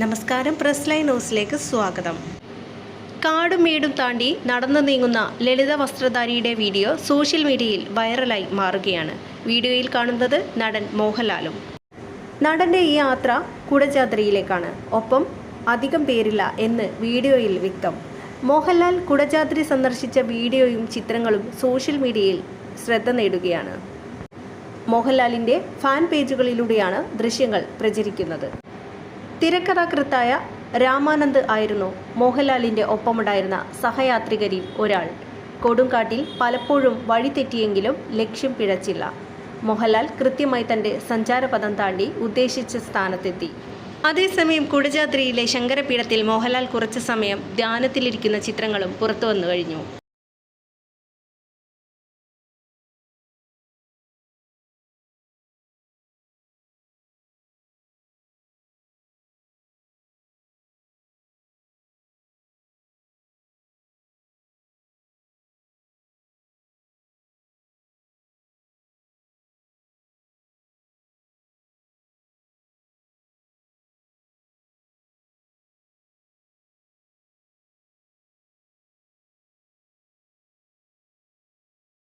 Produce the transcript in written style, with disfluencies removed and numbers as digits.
നമസ്കാരം, press line ന്യൂസിലേക്ക് സ്വാഗതം. കാടും മേടും താണ്ടി നടന്നു നീങ്ങുന്ന ലളിത വസ്ത്രധാരിയുടെ വീഡിയോ സോഷ്യൽ മീഡിയയിൽ വൈറലായി മാറുകയാണ്. വീഡിയോയിൽ കാണുന്നത് നടൻ മോഹൻലാലും. നടൻ്റെ ഈ യാത്ര കുടജാദ്രിയിലേക്കാണ്. ഒപ്പം അധികം പേരില്ല എന്ന് വീഡിയോയിൽ വ്യക്തം. മോഹൻലാൽ കുടജാദ്രി സന്ദർശിച്ച വീഡിയോയും ചിത്രങ്ങളും സോഷ്യൽ മീഡിയയിൽ ശ്രദ്ധ നേടുകയാണ്. മോഹൻലാലിൻ്റെ ഫാൻ പേജുകളിലൂടെയാണ് ദൃശ്യങ്ങൾ പ്രചരിക്കുന്നത്. തിരക്കഥാകൃത്തായ രാമാനന്ദ് ആയിരുന്നു മോഹൻലാലിൻ്റെ ഒപ്പമുണ്ടായിരുന്ന സഹയാത്രികരിൽ ഒരാൾ. കൊടുങ്കാട്ടിൽ പലപ്പോഴും വഴിതെറ്റിയെങ്കിലും ലക്ഷ്യം പിഴച്ചില്ല. മോഹൻലാൽ കൃത്യമായി തൻ്റെ സഞ്ചാരപഥം താണ്ടി ഉദ്ദേശിച്ച സ്ഥാനത്തെത്തി. അതേസമയം കുടജാദ്രിയിലെ ശങ്കരപീഠത്തിൽ മോഹൻലാൽ കുറച്ചു സമയം ധ്യാനത്തിലിരിക്കുന്ന ചിത്രങ്ങളും പുറത്തുവന്നു കഴിഞ്ഞു.